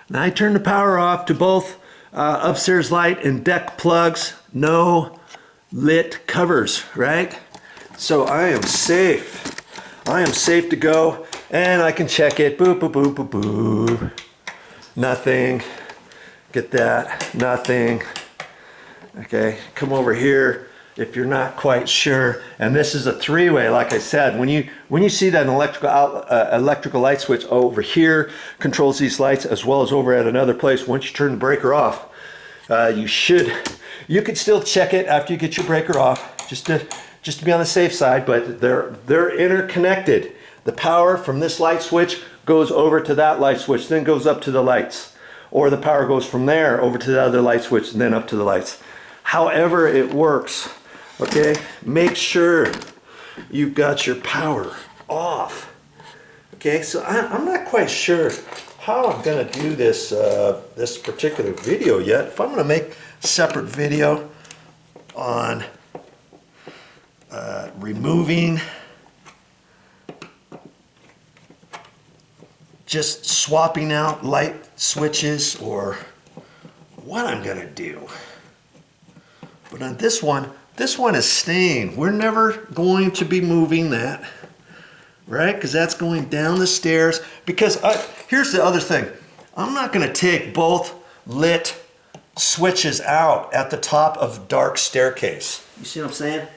Now I turn the power off to both upstairs light and deck plugs. No lit covers, right? So I am safe. I am safe to go, and I can check it. Boop, boop, boop, boop, boop. Nothing. Get that. Nothing. Okay, come over here if you're not quite sure. And this is a three-way, like I said. When you see that electrical light switch over here controls these lights, as well as over at another place. Once you turn the breaker off, you could still check it after you get your breaker off, just to be on the safe side. But they're interconnected. The power from this light switch goes over to that light switch, then goes up to the lights, or the power goes from there over to the other light switch and then up to the lights. However it works, okay? Make sure you've got your power off. Okay, so I'm not quite sure how I'm gonna do this this particular video yet. If I'm gonna make a separate video on removing, just swapping out light switches, or what I'm gonna do. But on this one is staying. We're never going to be moving that, right? Because that's going down the stairs. Because here's the other thing. I'm not gonna take both lit switches out at the top of dark staircase. You see what I'm saying?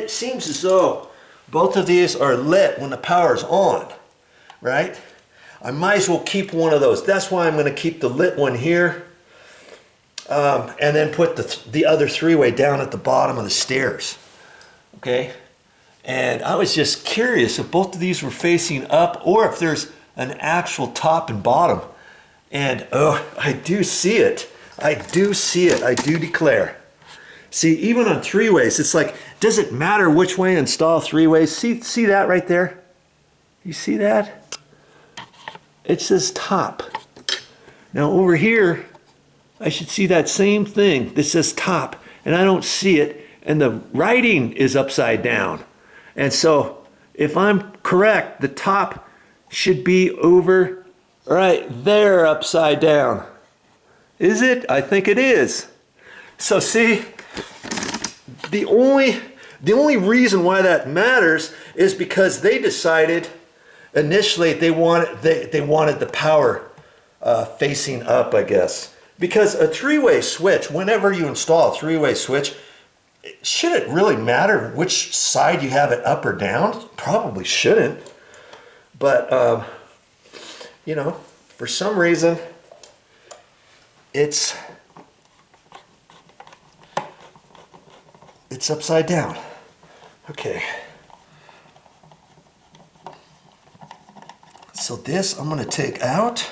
Seems as though both of these are lit when the power's on, right? I might as well keep one of those. That's why I'm gonna keep the lit one here. And then put the other three-way down at the bottom of the stairs, okay? And I was just curious if both of these were facing up or if there's an actual top and bottom. And oh, I do see it. I do see it, I do declare. See, even on three-ways, it's like, does it matter which way install three-ways? See that right there? You see that? It says top. Now over here, I should see that same thing that says top, and I don't see it, and the writing is upside down. And so if I'm correct, the top should be over right there upside down. Is it? I think it is. So see, the only reason why that matters is because they decided initially they wanted the power facing up, I guess. Because a three-way switch, whenever you install a three-way switch, should it really matter which side you have it up or down? Probably shouldn't. But, you know, for some reason, it's upside down. Okay. So this I'm going to take out.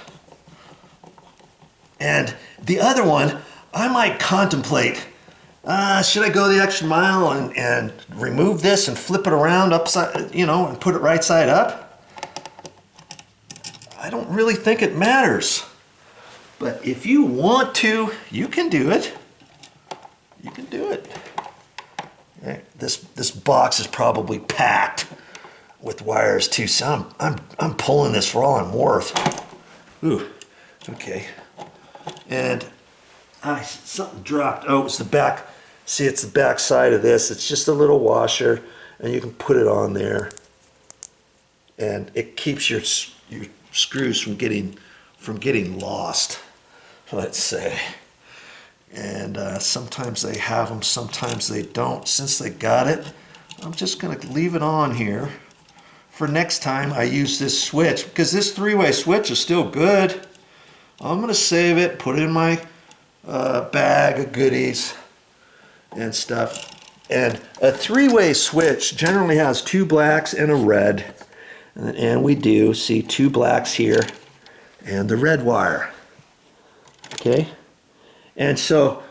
And the other one, I might contemplate, should I go the extra mile and remove this and flip it around upside, you know, and put it right side up? I don't really think it matters. But if you want to, you can do it. You can do it. Right. This box is probably packed with wires too, so I'm pulling this for all I'm worth. Ooh, okay. And something dropped. Oh, it's the back. See, it's the back side of this. It's just a little washer, and you can put it on there, and it keeps your screws from getting lost, let's say. And sometimes they have them, sometimes they don't. Since they got it, I'm just going to leave it on here for next time I use this switch, because this three-way switch is still good. I'm going to save it, put it in my bag of goodies and stuff. And a three-way switch generally has two blacks and a red. And we do see two blacks here and the red wire. Okay? And so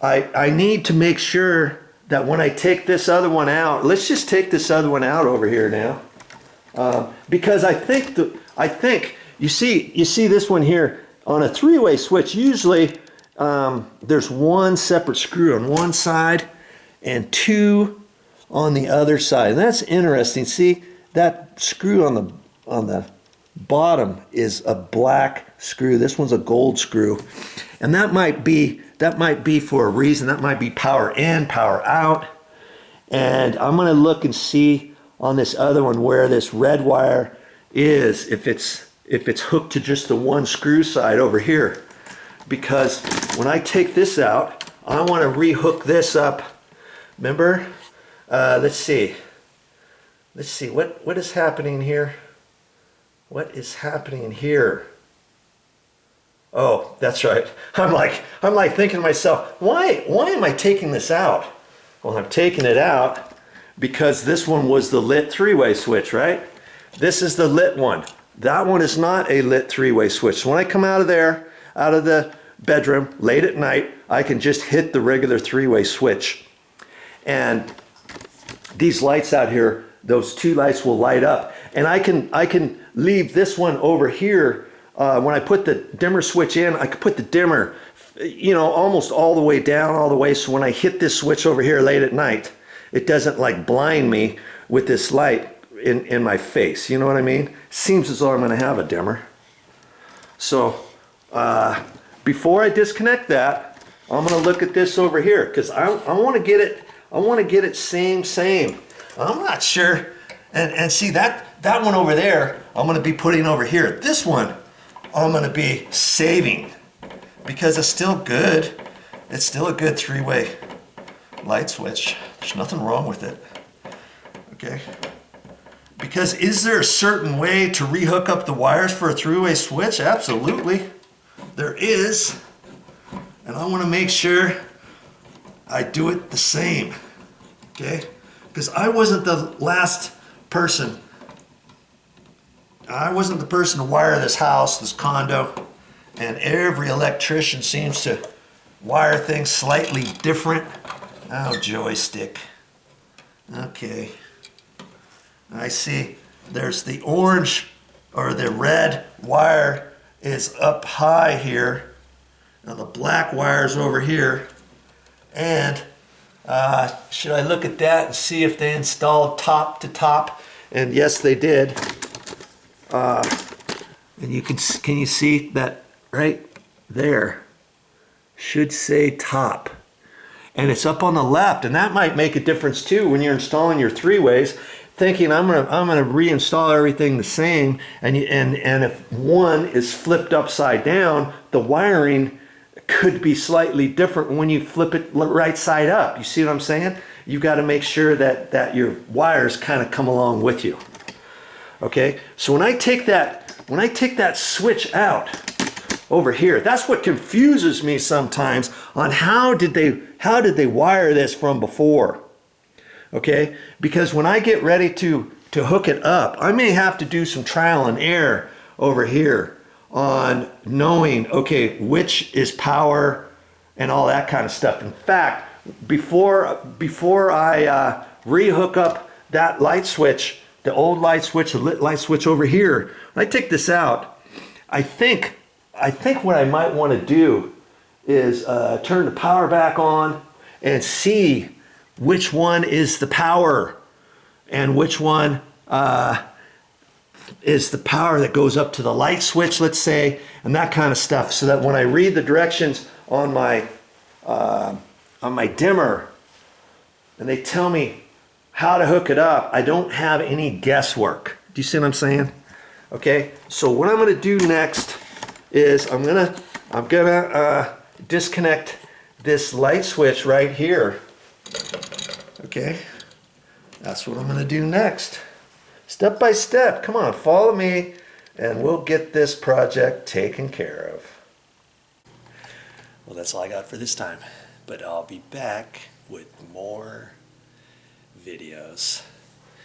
I need to make sure that when I take this other one out, let's just take this other one out over here now. Because I think you see this one here. On a three-way switch, usually there's one separate screw on one side and two on the other side. And that's interesting. See, that screw on the bottom is a black screw. This one's a gold screw. And that might be for a reason. That might be power in, power out. And I'm going to look and see on this other one where this red wire is, if it's hooked to just the one screw side over here. Because when I take this out, I want to rehook this up. Remember? Let's see. Let's see, what is happening here? What is happening here? Oh, that's right. I'm like thinking to myself, why am I taking this out? Well, I'm taking it out because this one was the lit three-way switch, right? This is the lit one. That one is not a lit three-way switch. So when I come out of there, out of the bedroom late at night, I can just hit the regular three-way switch. And these lights out here, those two lights will light up. And I can leave this one over here. When I put the dimmer switch in, I can put the dimmer, you know, almost all the way down, all the way. So when I hit this switch over here late at night, it doesn't like blind me with this light in my face. You know what I mean? Seems as though I'm going to have a dimmer. So before I disconnect that, I'm going to look at this over here because I want to get it. I want to get it same. I'm not sure. And see that one over there, I'm going to be putting over here. This one, I'm going to be saving because it's still good. It's still a good three-way light switch. There's nothing wrong with it. Okay. Because is there a certain way to rehook up the wires for a three-way switch? Absolutely. There is. And I want to make sure I do it the same. Okay? Because I wasn't the last person. I wasn't the person to wire this house, this condo, and every electrician seems to wire things slightly different. Oh, joystick. Okay. I see there's the orange or the red wire is up high here. Now the black wire's over here. And should I look at that and see if they installed top to top? And yes, they did. And can you see that right there? Should say top. And it's up on the left, and that might make a difference too when you're installing your three-ways, thinking I'm gonna reinstall everything the same, and if one is flipped upside down, the wiring could be slightly different when you flip it right side up. You see what I'm saying? You've got to make sure that your wires kind of come along with you. Okay, so when I take that switch out over here, that's what confuses me sometimes on how did they wire this from before. Okay, because when I get ready to hook it up, I may have to do some trial and error over here on knowing, okay, which is power and all that kind of stuff. In fact, before I rehook up that light switch, the old light switch, the lit light switch over here, when I take this out, I think what I might want to do is turn the power back on and see which one is the power and which one is the power that goes up to the light switch, let's say, and that kind of stuff, so that when I read the directions on my dimmer and they tell me how to hook it up, I don't have any guesswork. Do you see what I'm saying? Okay, so what I'm going to do next is I'm gonna disconnect this light switch right here. Okay, that's what I'm going to do next. Step by step, come on, follow me, and we'll get this project taken care of. Well, that's all I got for this time, but I'll be back with more videos.